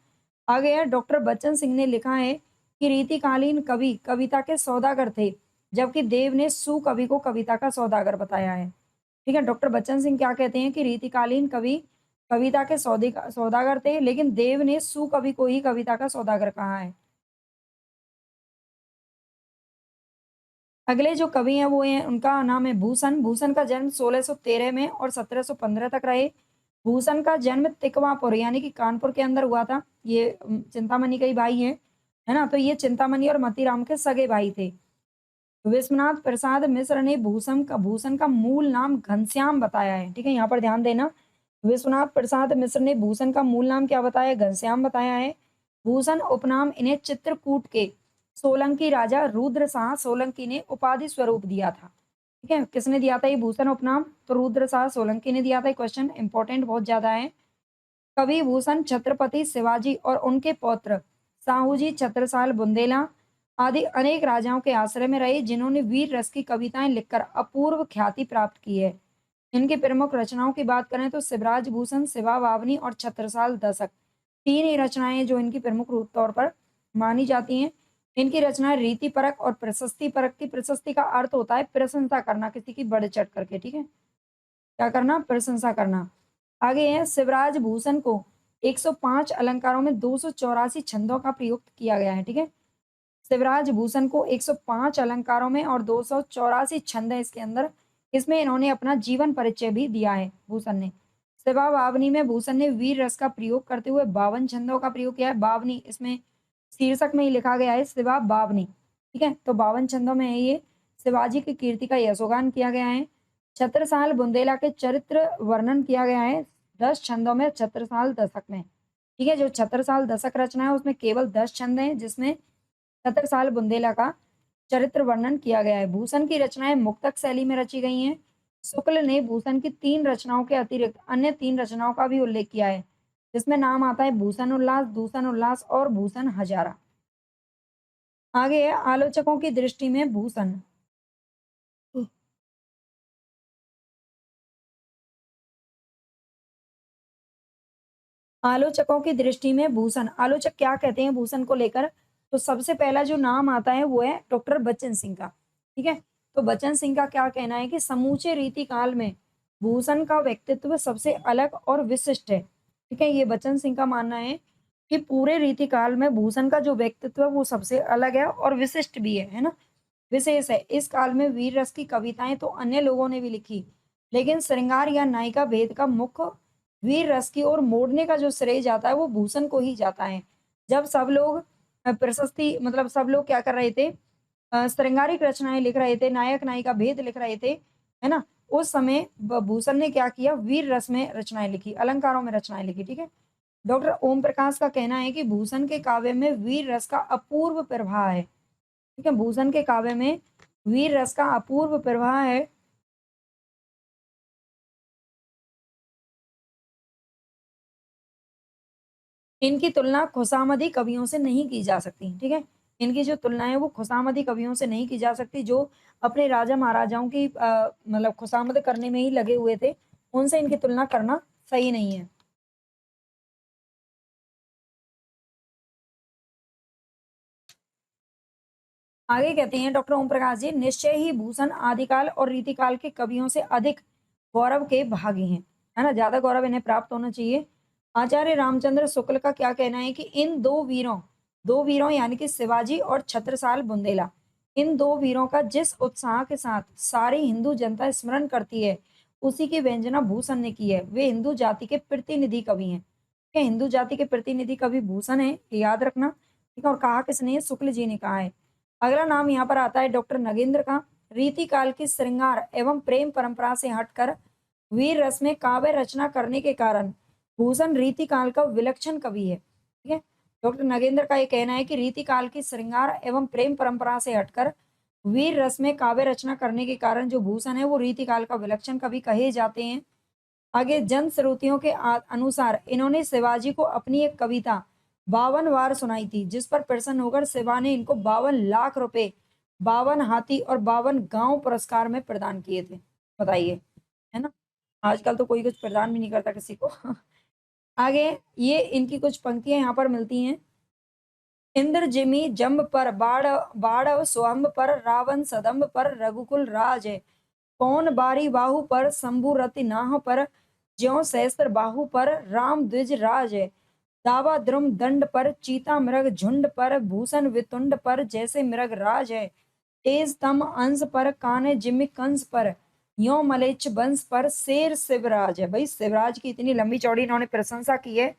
आगे है डॉक्टर बच्चन सिंह ने लिखा है कि रीतिकालीन कवि कविता के सौदागर थे, जबकि देव ने सुकवि को कविता का सौदागर बताया है, ठीक है? डॉक्टर बच्चन सिंह क्या कहते हैं कि रीतिकालीन कवि कविता के सौदागर थे, लेकिन देव ने सुकवि को ही कविता का सौदागर कहा है। अगले जो कवि हैं वो हैं, उनका नाम है भूषण। भूषण का जन्म 1613 में और 1715 तक रहे। भूषण का जन्म तिकवापुर यानी कि कानपुर के अंदर हुआ था। ये चिंतामणि के ही भाई हैं, है ना? तो ये चिंतामणि और मतीराम के सगे भाई थे। विश्वनाथ प्रसाद मिश्र ने भूषण का मूल नाम घनश्याम बताया है, ठीक है? यहाँ पर ध्यान देना। विश्वनाथ प्रसाद मिश्र ने भूषण का मूल नाम क्या बताया? घनश्याम बताया है। भूषण उपनाम इन्हें चित्रकूट के सोलंकी राजा रुद्र शाह सोलंकी ने उपाधि स्वरूप दिया था, ठीक है? किसने दिया था ये भूषण उपनाम? तो रुद्र शाह सोलंकी ने दिया था। क्वेश्चन इंपॉर्टेंट बहुत ज्यादा है। कवि भूषण छत्रपति शिवाजी और उनके पौत्र साहूजी छत्रसाल बुंदेला आदि अनेक राजाओं के आश्रय में रहे, जिन्होंने वीर रस की कविताएं लिखकर अपूर्व ख्याति प्राप्त की है। इनकी प्रमुख रचनाओं की बात करें तो शिवराज भूषण, शिवा वावनी और छत्रसाल दशक, तीन ही रचनाएं जो इनकी प्रमुख रूप तौर पर मानी जाती हैं। इनकी रचनाएं रीति परक और प्रशस्ति परक थी। प्रशस्ति का अर्थ होता है प्रशंसा करना, किसी की बढ़ चढ़ करके, ठीक है? क्या करना? प्रशंसा करना। आगे है शिवराज भूषण को 105 अलंकारों में 284 छंदों का प्रयोग किया गया है, ठीक है? शिवराज भूषण को 105 अलंकारों में और 284 छंद है इसके अंदर। इसमें इन्होंने अपना जीवन परिचय भी दिया है भूषण ने। शिवा वावनी में भूषण ने वीर रस का प्रयोग करते हुए 52 छंदों का प्रयोग किया है। बावनी इसमें शीर्षक में ही लिखा गया है शिवा बावनी, ठीक है? तो 52 छंदों में है ये। शिवाजी की कीर्ति का यशोगान किया गया है। छत्रसाल बुंदेला के चरित्र वर्णन किया गया है 10 छंदों में, छत्रसाल दशक में, ठीक है? जो छत्रसाल दशक रचना है उसमें केवल 10 छंद हैं, जिसमें छत्रसाल बुंदेला का चरित्र वर्णन किया गया है। भूषण की रचनाएं मुक्तक शैली में रची गई हैं। शुक्ल ने भूषण की 3 रचनाओं के अतिरिक्त अन्य 3 रचनाओं का भी उल्लेख किया है, जिसमें नाम आता है भूषण उल्लास, दूषण उल्लास और भूषण हजारा। आगे है आलोचकों की दृष्टि में भूषण। आलोचकों की दृष्टि में भूषण, आलोचक क्या कहते हैं भूषण को लेकर? तो सबसे पहला जो नाम आता है वो है डॉक्टर बच्चन सिंह का, ठीक है? तो बच्चन सिंह का क्या कहना है कि समूचे रीति काल में भूषण का व्यक्तित्व सबसे अलग और विशिष्ट है, ठीक है? ये बच्चन सिंह का मानना है। कि पूरे रीतिकाल में भूषण का जो व्यक्तित्व है वो सबसे अलग है और विशिष्ट भी है ना? विशेष है। इस काल में वीर रस की कविताएँ तो अन्य लोगों ने भी लिखी, लेकिन श्रृंगार या नायिका भेद का मुख्य वीर रस की ओर मोड़ने का जो श्रेय जाता है वो भूषण को ही जाता है। जब सब लोग प्रशस्ति मतलब सब लोग क्या कर रहे थे श्रृंगारिक रचनाएँ लिख रहे थे, नायक-नायिका भेद लिख रहे थे, है ना? उस समय ब भूषण ने क्या किया वीर रस में रचनाएँ लिखी, अलंकारों में रचनाएँ लिखी, ठीक है? डॉक्टर ओम प्रकाश का कहना है कि भूषण के काव्य में वीर रस का अपूर्व प्रवाह है। ठीक है, भूषण के काव्य में वीर रस का अपूर्व प्रवाह है। इनकी तुलना खुशामदी कवियों से नहीं की जा सकती, ठीक है? इनकी जो तुलना है वो खुशामदी कवियों से नहीं की जा सकती जो अपने राजा महाराजाओं की मतलब खुशामद करने में ही लगे हुए थे। उनसे इनकी तुलना करना सही नहीं है। आगे कहते हैं डॉक्टर ओम प्रकाश जी, निश्चय ही भूषण आदिकाल और रीतिकाल के कवियों से अधिक गौरव के भागी हैं, है ना? ज़्यादा गौरव इन्हें प्राप्त होना चाहिए। आचार्य रामचंद्र शुक्ल का क्या कहना है कि इन 2 वीरों यानी कि शिवाजी और छत्रसाल बुंदेला, इन 2 वीरों का जिस उत्साह के साथ सारी हिंदू जनता स्मरण करती है, उसी की व्यंजना भूषण ने की है। वे हिंदू जाति के प्रतिनिधि कवि हैं। ठीक है, हिंदू जाति के प्रतिनिधि कवि भूषण है, ये याद रखना। ठीक है, और कहा किसने है? शुक्ल जी ने कहा है। अगला नाम यहाँ पर आता है डॉक्टर नगेंद्र का। रीतिकाल की श्रृंगार एवं प्रेम परंपरा से हटकर वीर रस में काव्य रचना करने के कारण भूषण रीतिकाल का विलक्षण कवि है। ठीक है, डॉक्टर नगेंद्र का ये कहना है कि रीतिकाल की श्रृंगार एवं प्रेम परंपरा से हटकर वीर रस में काव्य रचना करने के कारण जो भूषण है वो रीतिकाल का विलक्षण कवि कहे जाते हैं। आगे जनश्रुतियों के अनुसार इन्होंने शिवाजी को अपनी एक कविता 52 बार सुनाई थी, जिस पर प्रसन्न होकर शिवा ने इनको 52 लाख रुपए, 52 हाथी और 52 गांव पुरस्कार में प्रदान किए थे। बताइए, है ना? आजकल तो कोई कुछ प्रदान भी नहीं करता किसी को। आगे ये इनकी कुछ पंक्तियां यहाँ पर मिलती हैं। इंद्र जिमि जम्ब पर बाढ़ स्वयंब पर रावण सदम्ब पर रघुकुल राज है। कौन बारी बाहु पर शंभु रति नाह पर ज्यों सहस्त्र बाहु पर राम द्विज राज है। दावा द्रुम दंड पर चीता मृग झुंड पर भूषण वितुंड पर जैसे मृग राज है। तेज तम अंश पर काने जिमि कंस पर यो मलेच्छ वंश पर शेर शिवराज है। भाई शिवराज की इतनी लंबी चौड़ी इन्होंने प्रशंसा की है,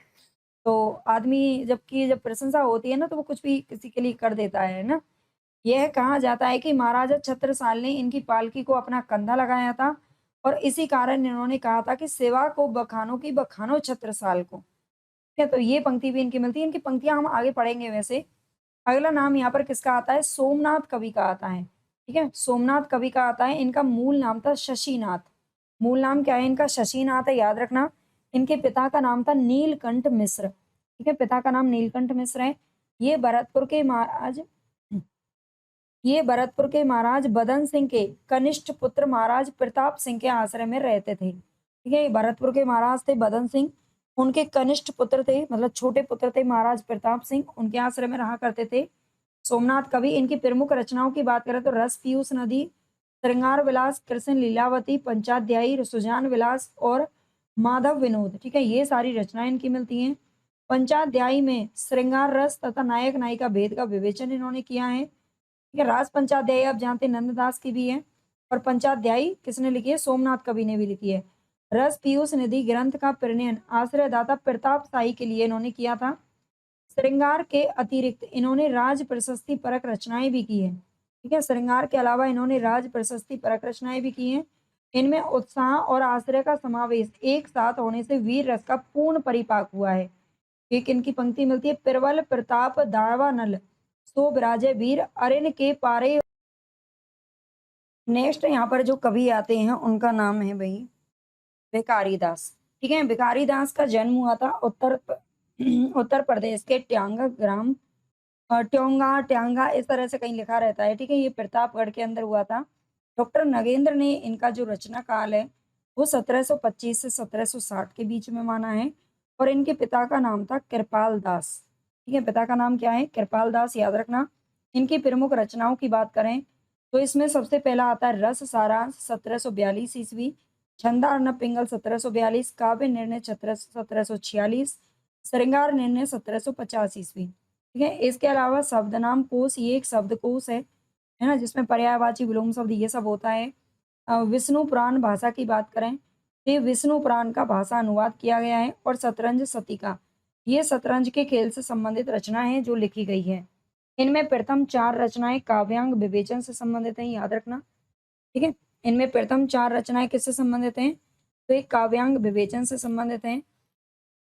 तो आदमी जब प्रशंसा होती है ना तो वो कुछ भी किसी के लिए कर देता है ना? यह कहा जाता है कि महाराजा छत्रसाल ने इनकी पालकी को अपना कंधा लगाया था और इसी कारण इन्होंने कहा था कि सेवा को बखानो की बखानो छत्रसाल को। ठीक है, तो ये पंक्ति भी इनकी मिलती है। इनकी पंक्तियां हम आगे पढ़ेंगे वैसे। अगला नाम यहाँ पर किसका आता है? सोमनाथ कवि का आता है। ठीक है, सोमनाथ कवि का आता है। इनका मूल नाम था शशिनाथ। मूल नाम क्या है इनका? शशिनाथ है, याद रखना। इनके पिता का नाम था नीलकंठ मिश्र। ठीक है, पिता का नाम नीलकंठ मिश्र है। ये भरतपुर के महाराज ये भरतपुर के महाराज बदन सिंह के कनिष्ठ पुत्र महाराज प्रताप सिंह के आश्रय में रहते थे। ठीक है, ये भरतपुर के महाराज थे बदन सिंह, उनके कनिष्ठ पुत्र थे, मतलब छोटे पुत्र थे महाराज प्रताप सिंह, उनके आश्रय में रहा करते थे। सोमनाथ कवि, इनकी प्रमुख रचनाओं की बात करें तो रस पीयूष नदी, श्रृंगार विलास, कृष्ण लीलावती, पंचाध्यायी, सुजान विलास और माधव विनोद। ठीक है, ये सारी रचनाएं इनकी मिलती हैं। पंचाध्यायी में श्रृंगार रस तथा नायक नायिका भेद का विवेचन इन्होंने किया है। ठीक है, राज पंचाध्यायी आप जानते हैं नंददास की भी है, और पंचाध्यायी किसने लिखी है? सोमनाथ कवि ने भी लिखी है। रस पीयूष निधि ग्रंथ का प्रणयन आश्रयदाता प्रताप शाही के लिए इन्होंने किया था। श्रृंगार के अतिरिक्त इन्होंने राज प्रशस्ति परक रचनाएं भी की है। ठीक है, श्रृंगार के अलावा इन्होंने राज प्रशस्ति परक रचनाएं भी की हैं। इनमें उत्साह और आश्रय का समावेश एक साथ होने से वीर रस का पूर्ण परिपाक हुआ है। एक इनकी पंक्ति मिलती है, प्रबल प्रताप दावानल सो विराजय वीर अरिन के पारे। नेक्स्ट यहाँ पर जो कवि आते हैं उनका नाम है भाई भिखारी दास। ठीक है, भिखारी दास का जन्म हुआ था उत्तर प्रदेश के ट्यांगा ग्राम, ट्योंगा ट्यांगा इस तरह से कहीं लिखा रहता है। ठीक है, ये प्रतापगढ़ के अंदर हुआ था। डॉक्टर नगेंद्र ने इनका जो रचना काल है वो 1725 से 1760 के बीच में माना है, और इनके पिता का नाम था कृपाल दास। ठीक है, पिता का नाम क्या है? कृपाल दास, याद रखना। इनकी प्रमुख रचनाओं की बात करें तो इसमें सबसे पहला आता है रस सारांश 1742 ईस्वी, छंदा अर्णव पिंगल 1742, काव्य निर्णय 1746, श्रृंगार निर्णय 1750 ईस्वी। ठीक है, इसके अलावा शब्द नाम कोश, ये एक शब्दकोश है ना, जिसमें पर्यायवाची विलोम शब्द ये सब होता है। विष्णु पुराण भाषा की बात करें, तो ये विष्णु पुराण का भाषा अनुवाद किया गया है। और शतरंज शतीका, ये शतरंज के खेल से संबंधित रचना है जो लिखी गई है। इनमें प्रथम 4 रचनाएं काव्यांग विवेचन से संबंधित हैं, याद रखना। ठीक है, इनमें प्रथम 4 रचनाएं किससे संबंधित हैं, तो ये काव्यांग विवेचन से संबंधित हैं।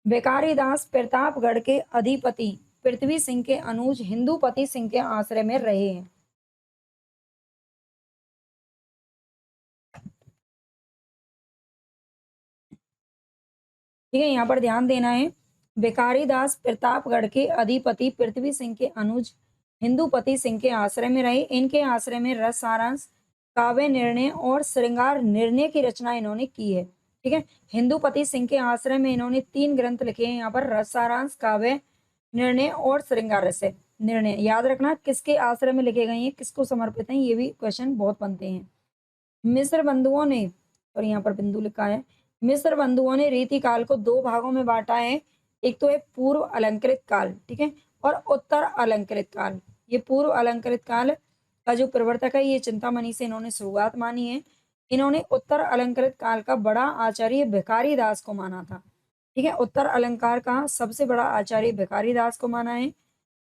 बेकारीदास प्रतापगढ़ के अधिपति पृथ्वी सिंह के अनुज हिंदूपति सिंह के आश्रय में रहे हैं। ठीक है, यहाँ पर ध्यान देना है। बेकारीदास प्रतापगढ़ के अधिपति पृथ्वी सिंह के अनुज हिंदूपति सिंह के आश्रय में रहे। इनके आश्रय में रस सारांश, काव्य निर्णय और श्रृंगार निर्णय की रचना इन्होंने की है। ठीक है, हिंदूपति सिंह के आश्रय में इन्होंने 3 ग्रंथ लिखे हैं यहाँ पर, रस सारांश, काव्य निर्णय और श्रृंगार रस निर्णय। याद रखना किसके आश्रय में लिखे गए हैं, किसको समर्पित हैं, ये भी क्वेश्चन बहुत बनते हैं। मिस्र बंधुओं ने, और यहाँ पर बिंदु लिखा है, मिस्र बंधुओं ने रीति काल को 2 भागों में बांटा है। एक तो है पूर्व अलंकृत काल, ठीक है, और उत्तर अलंकृत काल। ये पूर्व अलंकृत काल का जो प्रवर्तक है ये चिंतामणि से इन्होंने शुरुआत मानी है। इन्होंने उत्तर अलंकृत काल का बड़ा आचार्य भिखारी दास को माना था। ठीक है, उत्तर अलंकार का सबसे बड़ा आचार्य भिखारी दास को माना है।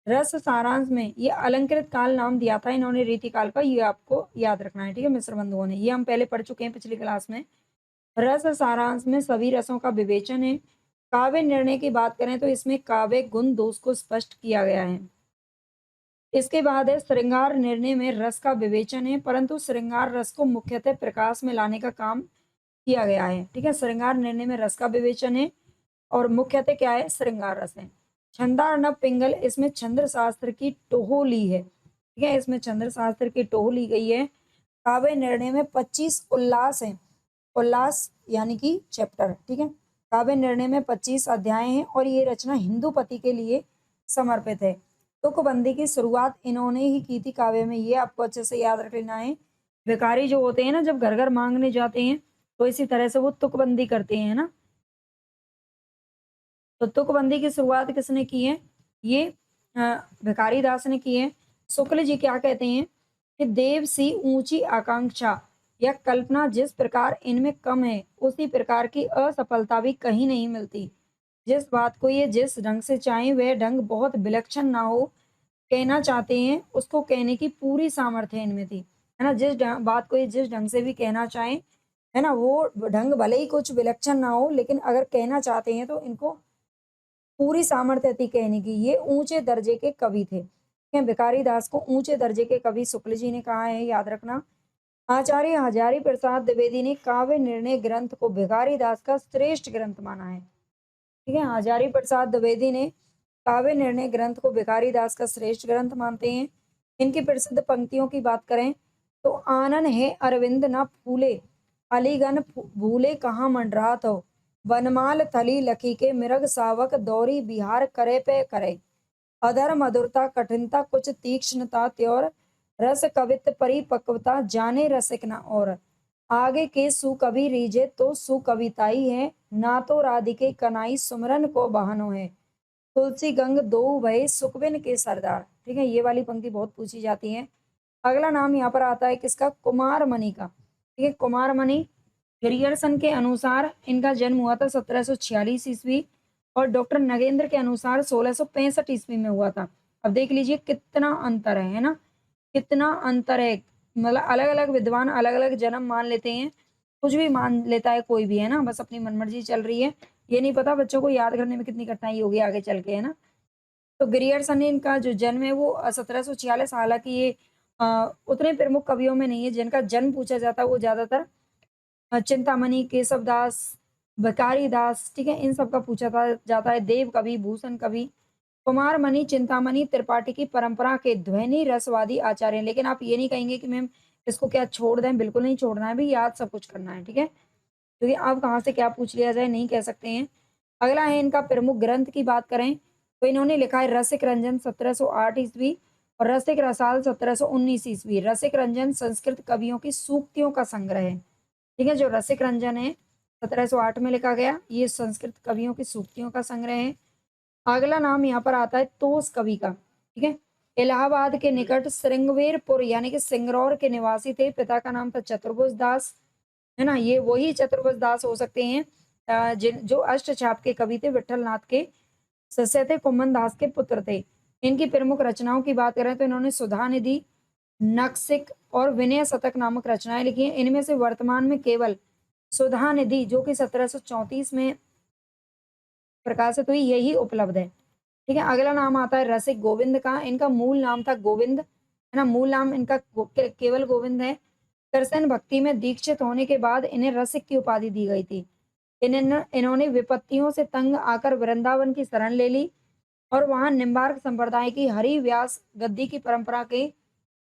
रस सारांश में ये अलंकृत काल नाम दिया था इन्होंने रीति काल का, ये आपको याद रखना है। ठीक है, मिस्र बंधुओं ने, ये हम पहले पढ़ चुके हैं पिछली क्लास में। रस सारांश में सभी रसों का विवेचन है। काव्य निर्णय की बात करें तो इसमें काव्य गुण दोष को स्पष्ट किया गया है। इसके बाद है श्रृंगार निर्णय में रस का विवेचन है, परंतु श्रृंगार रस को मुख्यतः प्रकाश में लाने का काम किया गया है। ठीक है, श्रृंगार निर्णय में रस का विवेचन है और मुख्यतः क्या है, श्रृंगार रस है। छंदार्णव पिंगल, इसमें छंद्र शास्त्र की टोह ली है। ठीक है, इसमें छंद्र शास्त्र की टोह ली गई है। काव्य निर्णय में 25 उल्लास है, उल्लास यानी कि चैप्टर। ठीक है, काव्य निर्णय में 25 अध्याय हैं और ये रचना हिंदूपति के लिए समर्पित है। तुकबंदी की शुरुआत इन्होंने ही की थी काव्य में, ये आपको अच्छे से याद रख लेना है। भिखारी जो होते हैं ना, जब घर घर मांगने जाते हैं तो इसी तरह से वो तुकबंदी करते हैं ना। तो तुकबंदी की शुरुआत किसने की है, ये भिखारी दास ने की है। शुक्ल जी क्या कहते हैं कि देव सी ऊंची आकांक्षा या कल्पना जिस प्रकार इनमें कम है, उसी प्रकार की असफलता भी कहीं नहीं मिलती। जिस बात को ये जिस ढंग से चाहें वह ढंग बहुत विलक्षण ना हो, कहना चाहते हैं उसको कहने की पूरी सामर्थ्य इनमें थी, है ना। बात को ये जिस ढंग से भी कहना चाहें, है ना, वो ढंग भले ही कुछ विलक्षण ना हो, लेकिन अगर कहना चाहते हैं तो इनको पूरी सामर्थ्य थी कहने की। ये ऊंचे दर्जे के कवि थे। भिखारी दास को ऊंचे दर्जे के कवि शुक्ल जी ने कहा है, याद रखना। आचार्य हजारी प्रसाद द्विवेदी ने काव्य निर्णय ग्रंथ को भिखारी दास का श्रेष्ठ ग्रंथ माना है। ठीक है, हजारी प्रसाद द्विवेदी ने काव्य निर्णय ग्रंथ को भिखारी दास का श्रेष्ठ ग्रंथ मानते हैं। इनकी प्रसिद्ध पंक्तियों की बात करें तो आनन है अरविंद न फूले, अलीगन भूले कहाँ मंडरात हो, वनमाल थली लखी के मिरग सावक दौरी बिहार करे पे करे, अधर मधुरता कठिनता कुछ तीक्ष्णता त्योर, रस कवित परिपक्वता जाने रसिक न और, आगे के सुकवि रीजे तो सुकविताई है, ना तो राधिके कनाई सुमरन को बहानो है, तुलसी गंग दो भय सुकविन के सरदार। ठीक है, ये वाली पंक्ति बहुत पूछी जाती है। अगला नाम यहाँ पर आता है किसका, कुमार मणि का। ठीक है, कुमार मणि ग्रियर्सन के अनुसार इनका जन्म हुआ था 1746 ईस्वी और डॉक्टर नगेंद्र के अनुसार 1665 ईस्वी में हुआ था। अब देख लीजिए कितना अंतर है ना, कितना अंतर है। मतलब अलग अलग विद्वान अलग अलग जन्म मान लेते हैं, कुछ भी मान लेता है कोई भी, है ना, बस अपनी मनमर्जी चल रही है। ये नहीं पता बच्चों को याद करने में कितनी कठिनाई होगी आगे चल के, है ना। तो ग्रियर्सन इनका जो जन्म है वो 1746, हालांकि ये उतने प्रमुख कवियों में नहीं है जिनका जन्म पूछा जाता है, वो ज्यादातर चिंतामणि, केशवदास, भिखारी दास, ठीक है, इन सब का पूछा जाता है। देव कवि, भूषण कवि। कुमार मणि चिंतामणि त्रिपाठी की परंपरा के ध्वनि रसवादी आचार्य हैं। लेकिन आप ये नहीं कहेंगे कि मैम इसको क्या छोड़ दें, बिल्कुल नहीं छोड़ना है भी, याद सब कुछ करना है। ठीक है, क्योंकि आप कहाँ से क्या पूछ लिया जाए नहीं कह सकते हैं। अगला है इनका प्रमुख ग्रंथ की बात करें तो इन्होंने लिखा है रसिक रंजन 1708 ईस्वी और रसिक रसाल 1719 ईस्वी। रसिक रंजन संस्कृत कवियों की सूक्तियों का संग्रह है। ठीक है, जो रसिक रंजन है 1708 में लिखा गया, ये संस्कृत कवियों की सूक्तियों का संग्रह है। अगला नाम यहाँ पर आता है तोस कवि का, ठीक है। इलाहाबाद के निकट श्रृंगवेरपुर यानी कि सिंगरौर के निवासी थे। पिता का नाम था चतुर्भुज दास, है ना? ये वही चतुर्भुज दास हो सकते हैं जिन जो अष्टछाप के कवि थे, विठल नाथ के शिष्य थे, कुम्मन दास के पुत्र थे। इनकी प्रमुख रचनाओं की बात करें तो इन्होंने सुधा निधि, नक्सिक और विनय शतक नामक रचनाएं लिखी हैं। इनमें से वर्तमान में केवल सुधा निधि जो कि 1734 में प्रकाशित हुई यही उपलब्ध है। ठीक है, अगला नाम आता है रसिक गोविंद का। इनका मूल नाम था गोविंद, है ना? मूल नाम इनका केवल गोविंद है। कृष्ण भक्ति में दीक्षित होने के बाद इन्हें रसिक की उपाधि दी गई थी। इन्होंने विपत्तियों से तंग आकर वृंदावन की शरण ले ली और वहां निम्बार्क संप्रदाय की हरि व्यास गद्दी की परंपरा के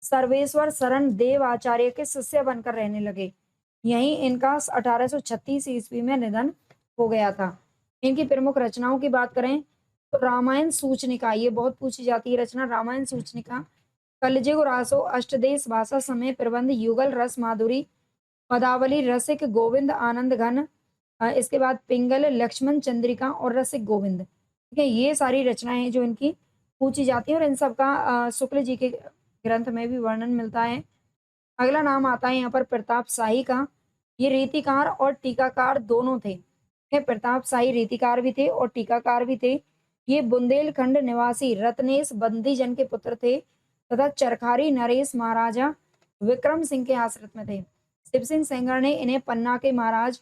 सर्वेश्वर शरण देव आचार्य के शिष्य बनकर रहने लगे। यहीं इनका 1836 ईस्वी में निधन हो गया था। इनकी प्रमुख रचनाओं की बात करें तो रामायण सूचनिका, ये बहुत पूछी जाती है रचना, रामायण सूचनिका, कलजुग रासो, अष्टदेश भाषा समय प्रबंध, युगल रस माधुरी, पदावली, रसिक गोविंद, आनंद घन, इसके बाद पिंगल, लक्ष्मण चंद्रिका और रसिक गोविंद। ठीक है, ये सारी रचनाएं हैं जो इनकी पूछी जाती हैं और इन सब का शुक्ल जी के ग्रंथ में भी वर्णन मिलता है। अगला नाम आता है यहाँ पर प्रताप शाही का। ये रीतिकार और टीकाकार दोनों थे। ठीक है, प्रताप शाही रीतिकार भी थे और टीकाकार भी थे। ये बुंदेलखंड निवासी रत्नेश बंदीजन के पुत्र थे तथा चरखारी नरेश महाराजा विक्रम सिंह के आश्रित में थे। शिव सिंह सेंगर ने इन्हें पन्ना के महाराज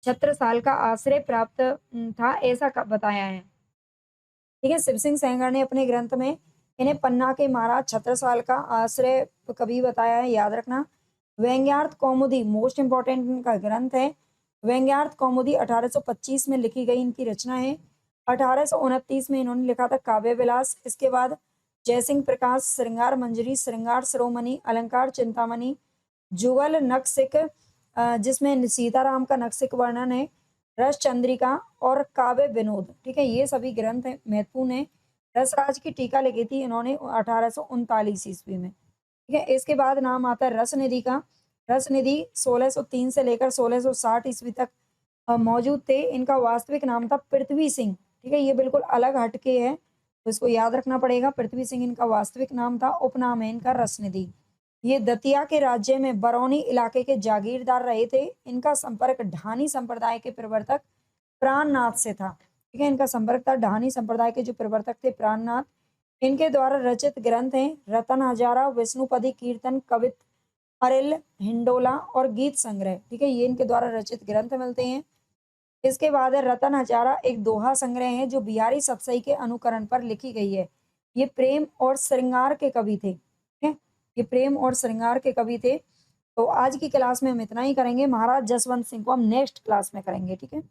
छत्रसाल का आश्रय प्राप्त था ऐसा बताया है। ठीक है, शिव सिंह सेंगर ने अपने ग्रंथ में इन्हें पन्ना के महाराज छत्रसाल का आश्रय कभी बताया है, याद रखना। व्यंग्यार्थ कौमुदी मोस्ट इंपॉर्टेंट इनका ग्रंथ है। व्यंग्यार्थ कौमुदी 1825 में लिखी गई इनकी रचना है। 1829 में इन्होंने लिखा था काव्य विलास। इसके बाद जयसिंह प्रकाश, श्रृंगार मंजरी, श्रृंगार शिरोमणि, अलंकार चिंतामणि, जुगल नक्सिक जिसमें सीताराम का नक्सिक वर्णन है, रस चंद्रिका और काव्य विनोद। ठीक है, ये सभी ग्रंथ हैं, महत्वपूर्ण है। रसराज की टीका लिखी थी इन्होंने 1839 ईस्वी में। ठीक है, इसके बाद नाम आता है रसनिधि का। रसनिधि 1603 से लेकर 1660 ईस्वी तक मौजूद थे। इनका वास्तविक नाम था पृथ्वी सिंह। ठीक है, ये बिल्कुल अलग हटके है तो इसको याद रखना पड़ेगा। पृथ्वी सिंह इनका वास्तविक नाम था, उपनाम है इनका रसनिधि। ये दतिया के राज्य में बरौनी इलाके के जागीरदार रहे थे। इनका संपर्क ढानी संप्रदाय के प्रवर्तक प्राणनाथ से था। ठीक है, इनका संपर्क था ढानी संप्रदाय के जो प्रवर्तक थे प्राणनाथ। इनके द्वारा रचित ग्रंथ हैं रतन हजारा, विष्णुपदी कीर्तन, कवित अरिल, हिंडोला और गीत संग्रह। ठीक है, ये इनके द्वारा रचित ग्रंथ मिलते हैं। इसके बाद है रतन हजारा, एक दोहा संग्रह है जो बिहारी सतसई के अनुकरण पर लिखी गई है। ये प्रेम और श्रृंगार के कवि थे। ठीक है, ये प्रेम और श्रृंगार के कवि थे। तो आज की क्लास में हम इतना ही करेंगे। महाराज जसवंत सिंह को हम नेक्स्ट क्लास में करेंगे। ठीक है।